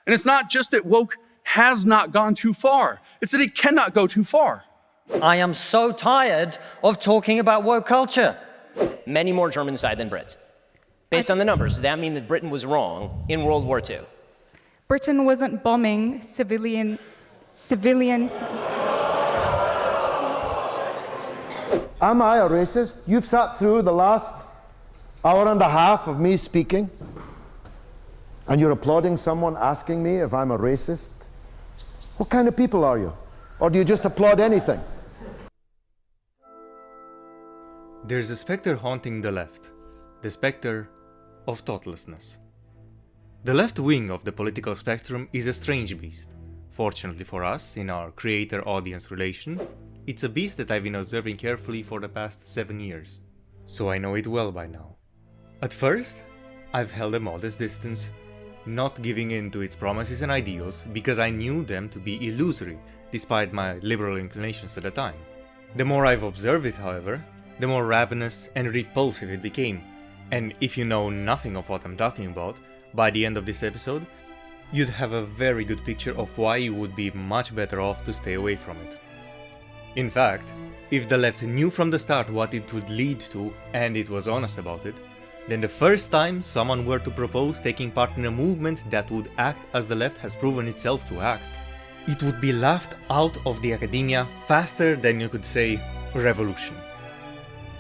And it's not just that woke has not gone too far, it's that it cannot go too far. I am so tired of talking about woke culture. Many more Germans died than Brits. Based on the numbers, does that mean that Britain was wrong in World War II? Britain wasn't bombing civilians. Am I a racist? You've sat through the last hour and a half of me speaking, and you're applauding someone asking me if I'm a racist? What kind of people are you? Or do you just applaud anything? There's a spectre haunting the left, the spectre of thoughtlessness. The left wing of the political spectrum is a strange beast. Fortunately for us, in our creator-audience relation, it's a beast that I've been observing carefully for the past 7 years, so I know it well by now. At first, I've held a modest distance, not giving in to its promises and ideals because I knew them to be illusory, despite my liberal inclinations at the time. The more I've observed it, however, the more ravenous and repulsive it became, and if you know nothing of what I'm talking about, by the end of this episode, you'd have a very good picture of why you would be much better off to stay away from it. In fact, if the left knew from the start what it would lead to and it was honest about it, then the first time someone were to propose taking part in a movement that would act as the left has proven itself to act, it would be laughed out of the academia faster than you could say revolution.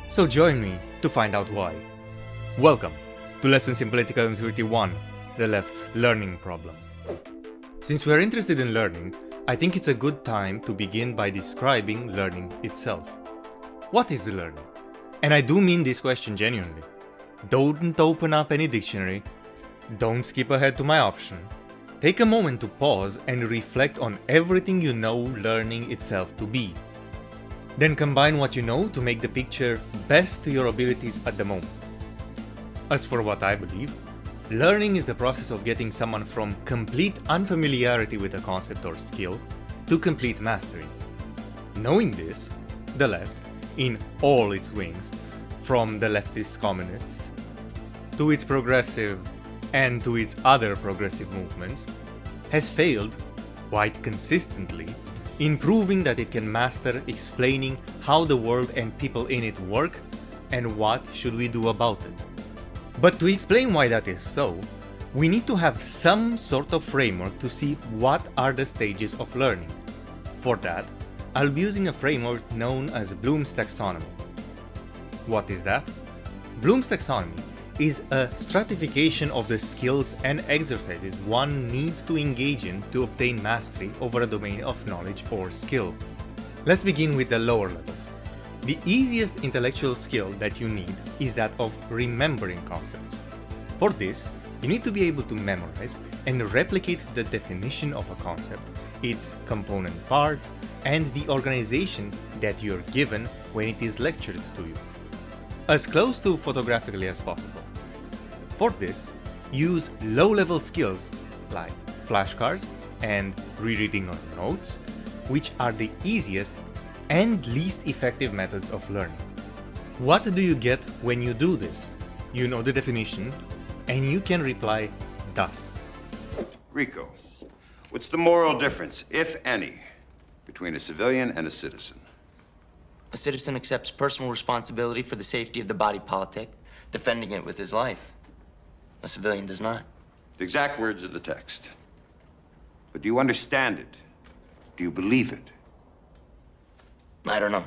So join me to find out why. Welcome to Lessons in Political Maturity 1, the left's learning problem. Since we are interested in learning, I think it's a good time to begin by describing learning itself. What is learning? And I do mean this question genuinely. Don't open up any dictionary, don't skip ahead to my option. Take a moment to pause and reflect on everything you know learning itself to be. Then combine what you know to make the picture best to your abilities at the moment. As for what I believe, learning is the process of getting someone from complete unfamiliarity with a concept or skill to complete mastery. Knowing this, the left, in all its wings, from the leftist communists, to its progressive and to its other progressive movements, has failed, quite consistently, in proving that it can master explaining how the world and people in it work and what should we do about it. But to explain why that is so, we need to have some sort of framework to see what are the stages of learning. For that, I'll be using a framework known as Bloom's Taxonomy. What is that? Bloom's Taxonomy is a stratification of the skills and exercises one needs to engage in to obtain mastery over a domain of knowledge or skill. Let's begin with the lower levels. The easiest intellectual skill that you need is that of remembering concepts. For this, you need to be able to memorize and replicate the definition of a concept, its component parts, and the organization that you're given when it is lectured to you, as close to photographically as possible. For this, use low-level skills like flashcards and rereading on notes, which are the easiest and least effective methods of learning. What do you get when you do this? You know the definition, and you can reply thus. Rico, what's the moral difference, if any, between a civilian and a citizen? A citizen accepts personal responsibility for the safety of the body politic, defending it with his life. A civilian does not. The exact words of the text. But do you understand it? Do you believe it? I don't know.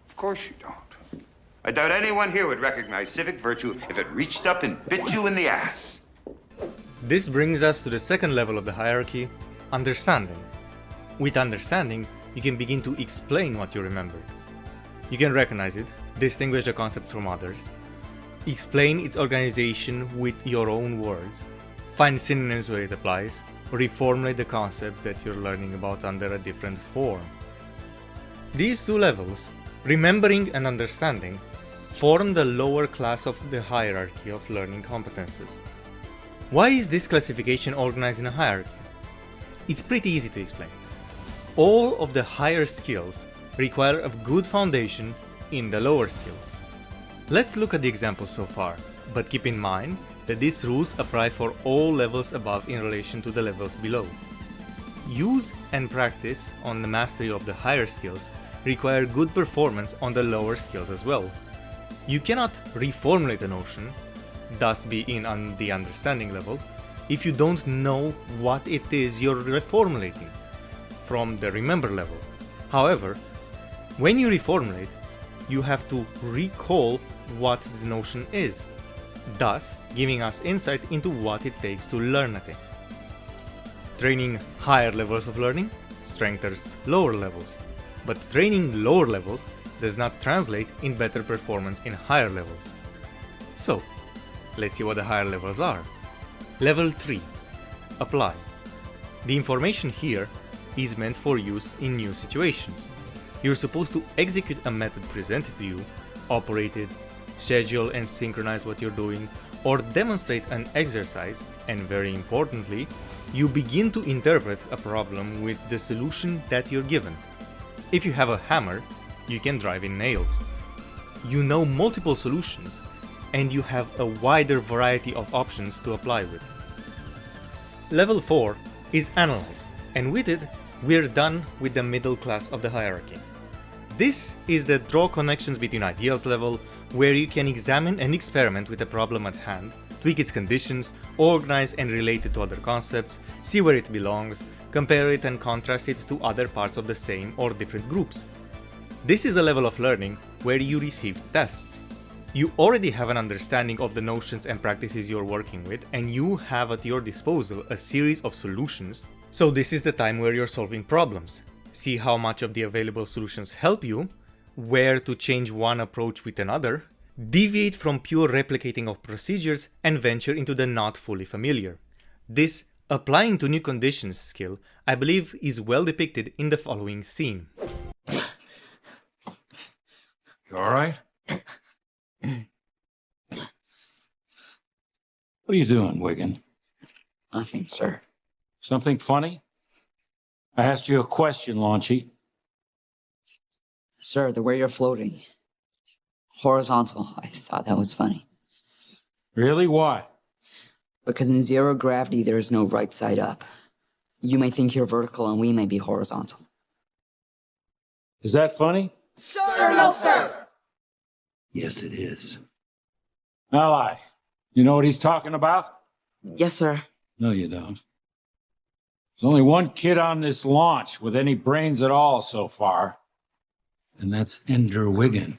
Of course you don't. I doubt anyone here would recognize civic virtue if it reached up and bit you in the ass. This brings us to the second level of the hierarchy, understanding. With understanding, you can begin to explain what you remembered. You can recognize it, distinguish the concept from others, explain its organization with your own words, find synonyms where it applies, reformulate the concepts that you're learning about under a different form. These two levels, remembering and understanding, form the lower class of the hierarchy of learning competences. Why is this classification organized in a hierarchy? It's pretty easy to explain. All of the higher skills require a good foundation in the lower skills. Let's look at the examples so far, but keep in mind that these rules apply for all levels above in relation to the levels below. Use and practice on the mastery of the higher skills require good performance on the lower skills as well. You cannot reformulate a notion, thus be in on the understanding level, if you don't know what it is you're reformulating from the remember level. However, when you reformulate, you have to recall what the notion is, thus giving us insight into what it takes to learn a thing. Training higher levels of learning strengthens lower levels, but training lower levels does not translate in better performance in higher levels. So, let's see what the higher levels are. Level 3. Apply. The information here is meant for use in new situations. You're supposed to execute a method presented to you, operate it, schedule and synchronize what you're doing, or demonstrate an exercise, and very importantly, you begin to interpret a problem with the solution that you're given. If you have a hammer, you can drive in nails. You know multiple solutions, and you have a wider variety of options to apply with. Level 4 is Analyze, and with it, we're done with the middle class of the hierarchy. This is the draw connections between ideas level, where you can examine and experiment with a problem at hand, tweak its conditions, organize and relate it to other concepts, see where it belongs, compare it and contrast it to other parts of the same or different groups. This is the level of learning where you receive tests. You already have an understanding of the notions and practices you're working with, and you have at your disposal a series of solutions. So this is the time where you're solving problems. See how much of the available solutions help you, where to change one approach with another, deviate from pure replicating of procedures, and venture into the not fully familiar. This applying to new conditions skill, I believe, is well depicted in the following scene. You alright? What are you doing, Wigan? Nothing, sir. Something funny? I asked you a question, Launchy. Sir, the way you're floating. Horizontal. I thought that was funny. Really? Why? Because in zero gravity, there is no right side up. You may think you're vertical and we may be horizontal. Is that funny? Sir, no, sir! Yes, it is. Ally, you know what he's talking about? Yes, sir. No, you don't. There's only one kid on this launch with any brains at all so far, and that's Ender Wigan.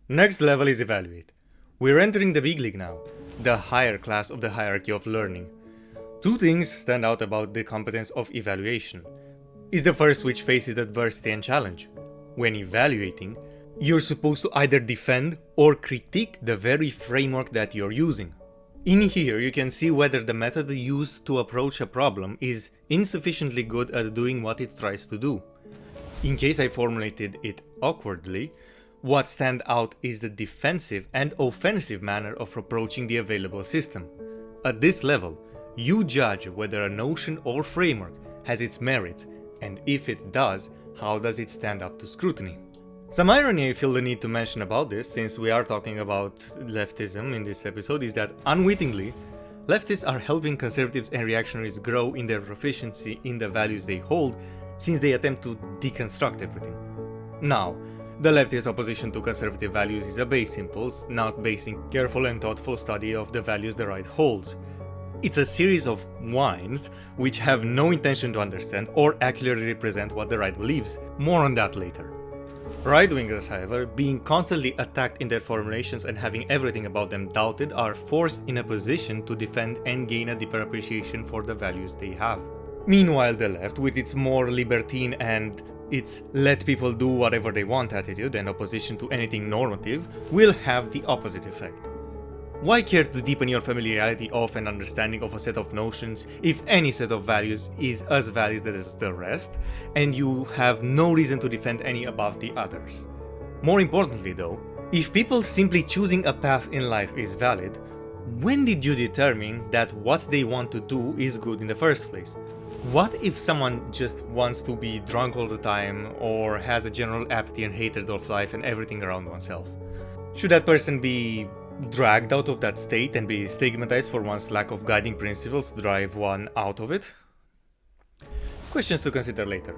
Next level is Evaluate. We're entering the big league now, the higher class of the hierarchy of learning. Two things stand out about the competence of evaluation. Is the first, which faces adversity and challenge. When evaluating, you're supposed to either defend or critique the very framework that you're using. In here, you can see whether the method used to approach a problem is insufficiently good at doing what it tries to do. In case I formulated it awkwardly, what stands out is the defensive and offensive manner of approaching the available system. At this level, you judge whether a notion or framework has its merits, and if it does, how does it stand up to scrutiny. Some irony I feel the need to mention about this, since we are talking about leftism in this episode, is that unwittingly, leftists are helping conservatives and reactionaries grow in their proficiency in the values they hold, since they attempt to deconstruct everything. Now, the leftist opposition to conservative values is a base impulse, not basing careful and thoughtful study of the values the right holds. It's a series of whines which have no intention to understand or accurately represent what the right believes. More on that later. Right-wingers, however, being constantly attacked in their formulations and having everything about them doubted, are forced in a position to defend and gain a deeper appreciation for the values they have. Meanwhile, the left, with its more libertine and its let people do whatever they want attitude and opposition to anything normative, will have the opposite effect. Why care to deepen your familiarity of and understanding of a set of notions if any set of values is as valid as the rest, and you have no reason to defend any above the others? More importantly though, if people simply choosing a path in life is valid, when did you determine that what they want to do is good in the first place? What if someone just wants to be drunk all the time, or has a general apathy and hatred of life and everything around oneself? Should that person be dragged out of that state and be stigmatized for one's lack of guiding principles to drive one out of it? Questions to consider later.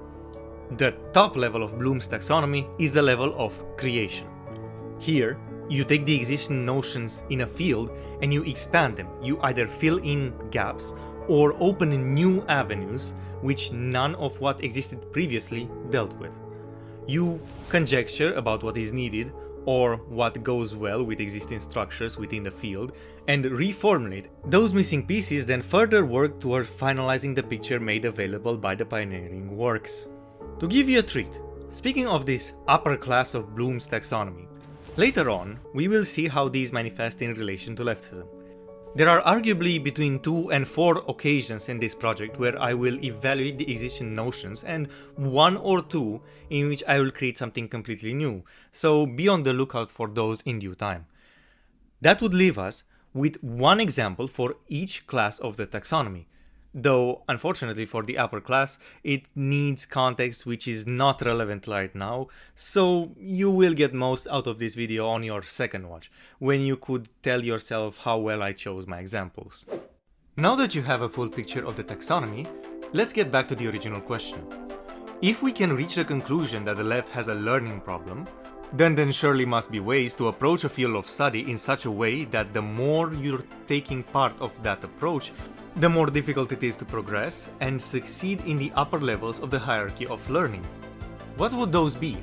The top level of Bloom's taxonomy is the level of creation. Here, you take the existing notions in a field and you expand them. You either fill in gaps or open new avenues which none of what existed previously dealt with. You conjecture about what is needed or what goes well with existing structures within the field and reformulate those missing pieces, then further work toward finalizing the picture made available by the pioneering works. To give you a treat, speaking of this upper class of Bloom's taxonomy, later on we will see how these manifest in relation to leftism. There are arguably between 2 and 4 occasions in this project where I will evaluate the existing notions and 1 or 2 in which I will create something completely new, so be on the lookout for those in due time. That would leave us with 1 example for each class of the taxonomy, though unfortunately for the upper class it needs context which is not relevant right now, so you will get most out of this video on your second watch, when you could tell yourself how well I chose my examples. Now that you have a full picture of the taxonomy, let's get back to the original question. If we can reach the conclusion that the left has a learning problem, then surely must be ways to approach a field of study in such a way that the more you're taking part of that approach, the more difficult it is to progress and succeed in the upper levels of the hierarchy of learning. What would those be?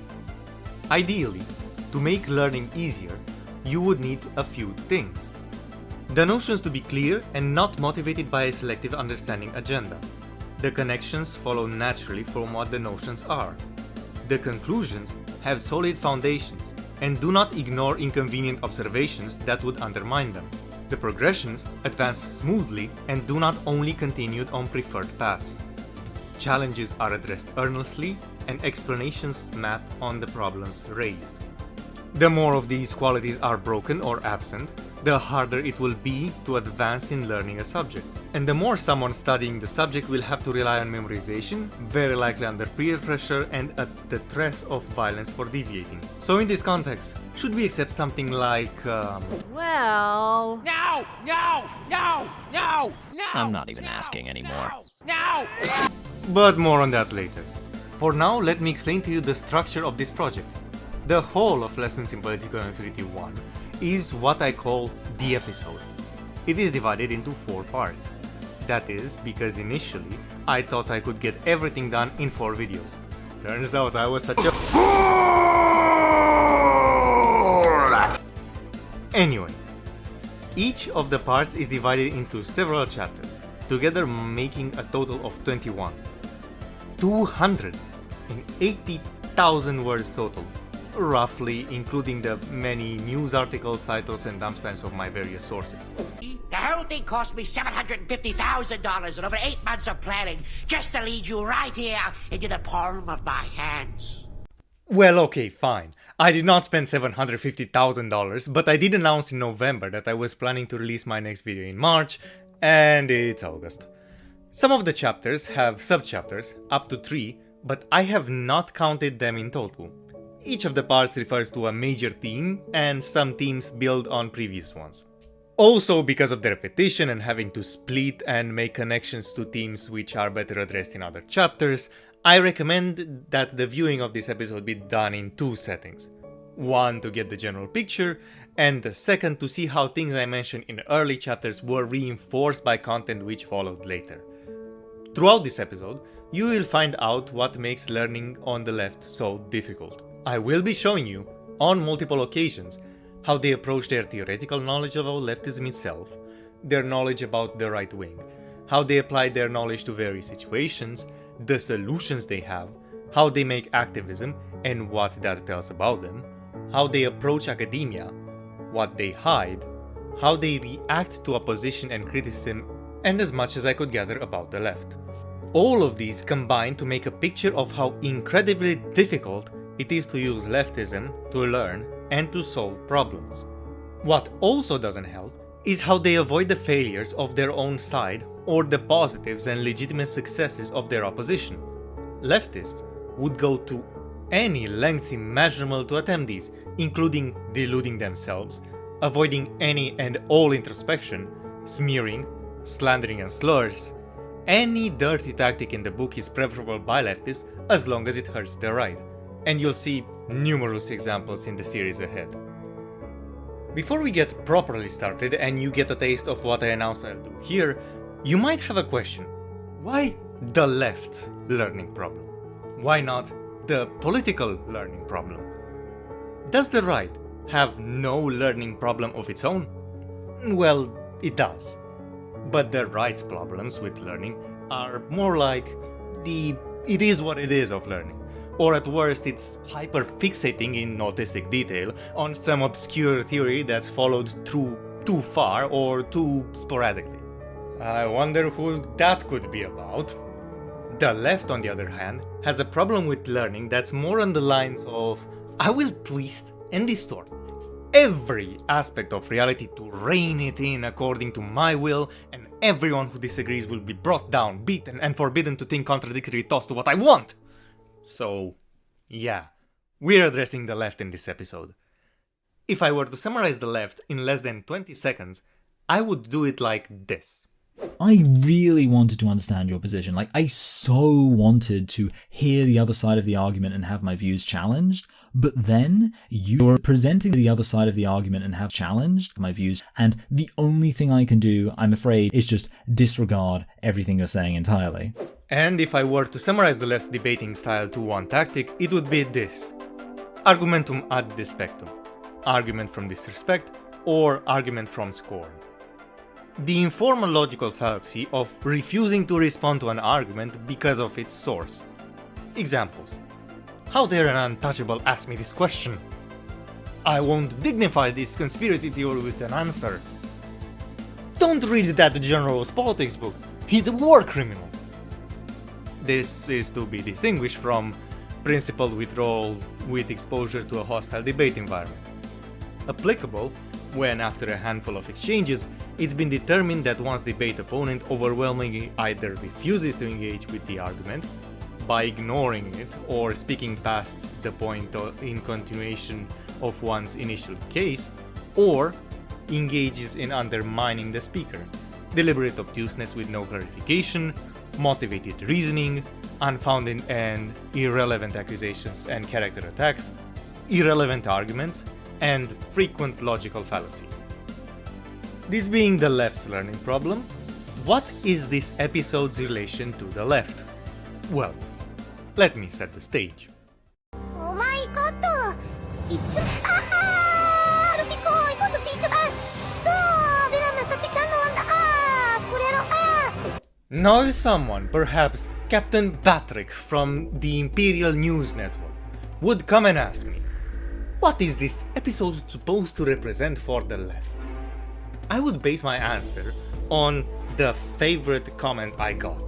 Ideally, to make learning easier, you would need a few things. The notions to be clear and not motivated by a selective understanding agenda. The connections follow naturally from what the notions are. The conclusions have solid foundations and do not ignore inconvenient observations that would undermine them. The progressions advance smoothly and do not only continue on preferred paths. Challenges are addressed earnestly and explanations map on the problems raised. The more of these qualities are broken or absent, the harder it will be to advance in learning a subject. And the more someone studying the subject will have to rely on memorization, very likely under peer pressure and at the threat of violence for deviating. So in this context, should we accept something like, Well... No! No! No! No! No! I'm not even asking anymore. No! But more on that later. For now, let me explain to you the structure of this project. The whole of Lessons in Political Utility 1 is what I call the episode. It is divided into 4 parts. That is because initially I thought I could get everything done in 4 videos. Turns out I was such a fool! Anyway, each of the parts is divided into several chapters, together making a total of 21. 280,000 words total, roughly, including the many news articles, titles, and thumbstamps of my various sources. The whole thing cost me $750,000 and over 8 months of planning just to lead you right here into the palm of my hands. Well, okay, fine. I did not spend $750,000, but I did announce in November that I was planning to release my next video in March, and it's August. Some of the chapters have subchapters, up to 3, but I have not counted them in total. Each of the parts refers to a major theme, and some themes build on previous ones. Also, because of the repetition and having to split and make connections to themes which are better addressed in other chapters, I recommend that the viewing of this episode be done in 2 settings. One to get the general picture, and the second to see how things I mentioned in early chapters were reinforced by content which followed later. Throughout this episode, you will find out what makes learning on the left so difficult. I will be showing you, on multiple occasions, how they approach their theoretical knowledge about leftism itself, their knowledge about the right wing, how they apply their knowledge to various situations, the solutions they have, how they make activism and what that tells about them, how they approach academia, what they hide, how they react to opposition and criticism, and as much as I could gather about the left. All of these combine to make a picture of how incredibly difficult it is to use leftism to learn and to solve problems. What also doesn't help is how they avoid the failures of their own side or the positives and legitimate successes of their opposition. Leftists would go to any lengths imaginable to attempt these, including deluding themselves, avoiding any and all introspection, smearing, slandering and slurs. Any dirty tactic in the book is preferable by leftists as long as it hurts the right, and you'll see numerous examples in the series ahead. Before we get properly started and you get a taste of what I announced I'll do here, you might have a question. Why the left's learning problem? Why not the political learning problem? Does the right have no learning problem of its own? Well, it does. But the right's problems with learning are more like the it is what it is of learning. Or at worst, it's hyper-fixating in autistic detail on some obscure theory that's followed through too far or too sporadically. I wonder who that could be about. The left, on the other hand, has a problem with learning that's more on the lines of I will twist and distort every aspect of reality to rein it in according to my will, and everyone who disagrees will be brought down, beaten, and forbidden to think contradictory thoughts to what I want. So, yeah, we're addressing the left in this episode. If I were to summarize the left in less than 20 seconds, I would do it like this. I really wanted to understand your position. I so wanted to hear the other side of the argument and have my views challenged. But then you're presenting the other side of the argument and have challenged my views. And the only thing I can do, I'm afraid, is just disregard everything you're saying entirely. And if I were to summarize the left's debating style to one tactic, it would be this. Argumentum ad despectum. Argument from disrespect or argument from scorn. The informal logical fallacy of refusing to respond to an argument because of its source. Examples. How dare an untouchable ask me this question? I won't dignify this conspiracy theory with an answer. Don't read that General's politics book. He's a war criminal. This is to be distinguished from principled withdrawal with exposure to a hostile debate environment. Applicable when, after a handful of exchanges, it's been determined that one's debate opponent overwhelmingly either refuses to engage with the argument by ignoring it or speaking past the point in continuation of one's initial case, or engages in undermining the speaker, deliberate obtuseness with no clarification, motivated reasoning, unfounded and irrelevant accusations and character attacks, irrelevant arguments, and frequent logical fallacies. This being the left's learning problem, what is this episode's relation to the left? Well, let me set the stage. Oh my god! It's Ludovico! I got the teacher! Now someone, perhaps Captain Patrick from the Imperial News Network, would come and ask me, what is this episode supposed to represent for the left? I would base my answer on the favorite comment I got.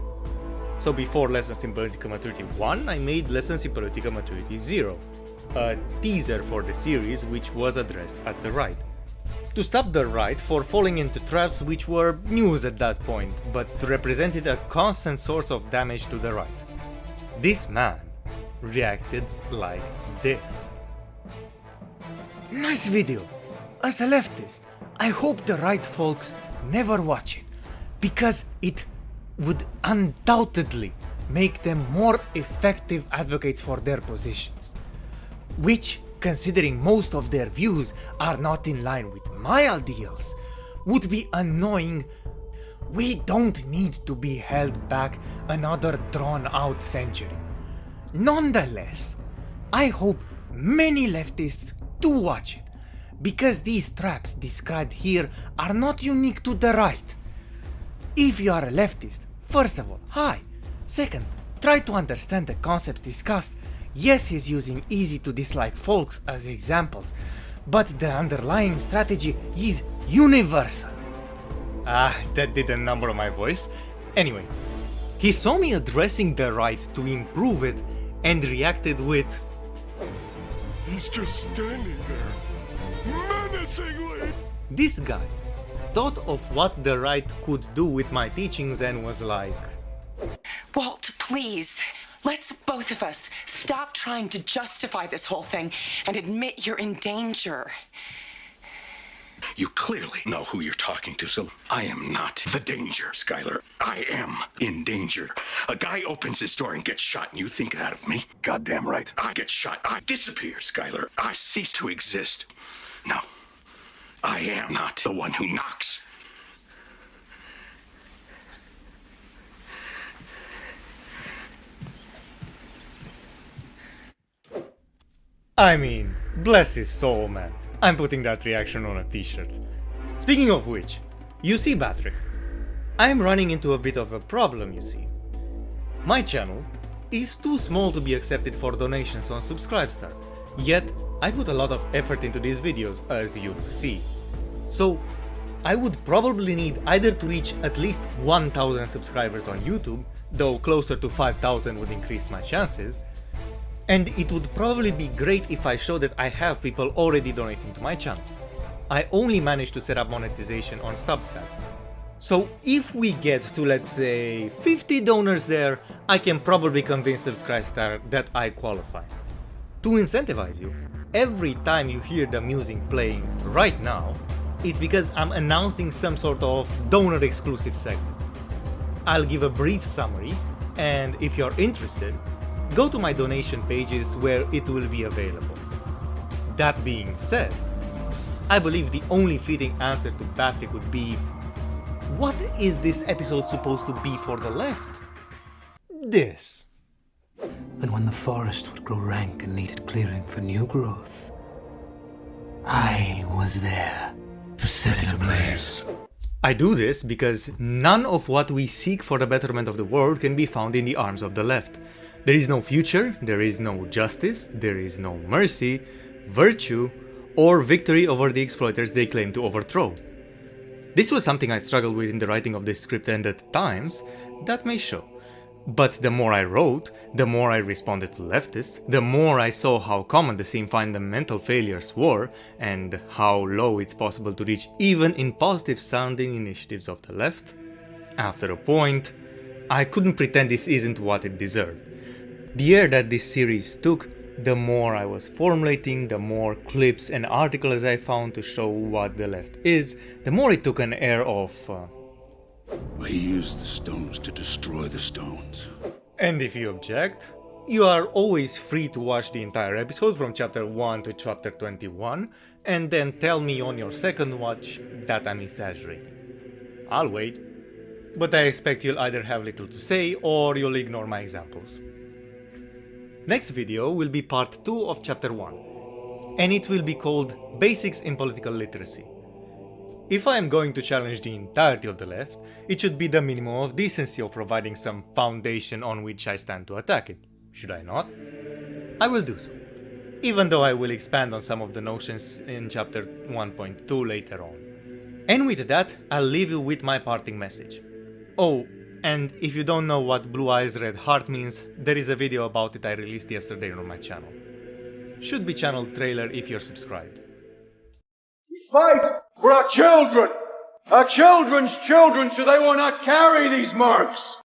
So before Lessons in Political Maturity 1, I made Lessons in Political Maturity 0, a teaser for the series which was addressed at the right. To stop the right for falling into traps which were news at that point, but represented a constant source of damage to the right. This man reacted like this. Nice video. As a leftist, I hope the right folks never watch it, because it would undoubtedly make them more effective advocates for their positions, which, considering most of their views are not in line with my ideals, would be annoying. We don't need to be held back another drawn-out century. Nonetheless, I hope many leftists do watch it, because these traps described here are not unique to the right. If you are a leftist, first of all, hi. Second, try to understand the concepts discussed. Yes, he's using easy to dislike folks as examples, but the underlying strategy is universal. That did a number on my voice. Anyway, he saw me addressing the right to improve it and reacted with, he's just standing there, menacingly. This guy thought of what the right could do with my teachings and was like, Walt, please. Let's both of us stop trying to justify this whole thing and admit you're in danger. You clearly know who you're talking to, so I am not the danger, Skylar. I am in danger. A guy opens his door and gets shot, and you think that of me? Goddamn right. I get shot. I disappear, Skylar. I cease to exist. No, I am not the one who knocks. I mean, bless his soul, man. I'm putting that reaction on a t-shirt. Speaking of which, you see, Patrick, I'm running into a bit of a problem, you see. My channel is too small to be accepted for donations on Subscribestar, yet I put a lot of effort into these videos, as you see. So, I would probably need either to reach at least 1,000 subscribers on YouTube, though closer to 5,000 would increase my chances, and it would probably be great if I show that I have people already donating to my channel. I only managed to set up monetization on Substack. So if we get to, let's say, 50 donors there, I can probably convince Subscribestar that I qualify. To incentivize you, every time you hear the music playing right now, it's because I'm announcing some sort of donor exclusive segment. I'll give a brief summary, and if you're interested, go to my donation pages where it will be available. That being said, I believe the only fitting answer to Patrick would be, what is this episode supposed to be for the left? This. And when the forest would grow rank and needed clearing for new growth, I was there to set it ablaze. I do this because none of what we seek for the betterment of the world can be found in the arms of the left. There is no future, there is no justice, there is no mercy, virtue, or victory over the exploiters they claim to overthrow. This was something I struggled with in the writing of this script, and at times, that may show. But the more I wrote, the more I responded to leftists, the more I saw how common the same fundamental failures were, and how low it's possible to reach even in positive sounding initiatives of the left. After a point, I couldn't pretend this isn't what it deserved. The air that this series took, the more I was formulating, the more clips and articles I found to show what the left is, the more it took an air of... I use the stones to destroy the stones. And if you object, you are always free to watch the entire episode from chapter 1 to chapter 21, and then tell me on your second watch that I'm exaggerating. I'll wait, but I expect you'll either have little to say or you'll ignore my examples. Next video will be part 2 of chapter 1, and it will be called Basics in Political Literacy. If I am going to challenge the entirety of the left, it should be the minimum of decency of providing some foundation on which I stand to attack it. Should I not? I will do so, even though I will expand on some of the notions in chapter 1.2 later on. And with that, I'll leave you with my parting message. Oh, and if you don't know what Blue Eyes Red Heart means, there is a video about it I released yesterday on my channel. Should be channel trailer if you're subscribed. Fight for our children! Our children's children, so they will not carry these marks!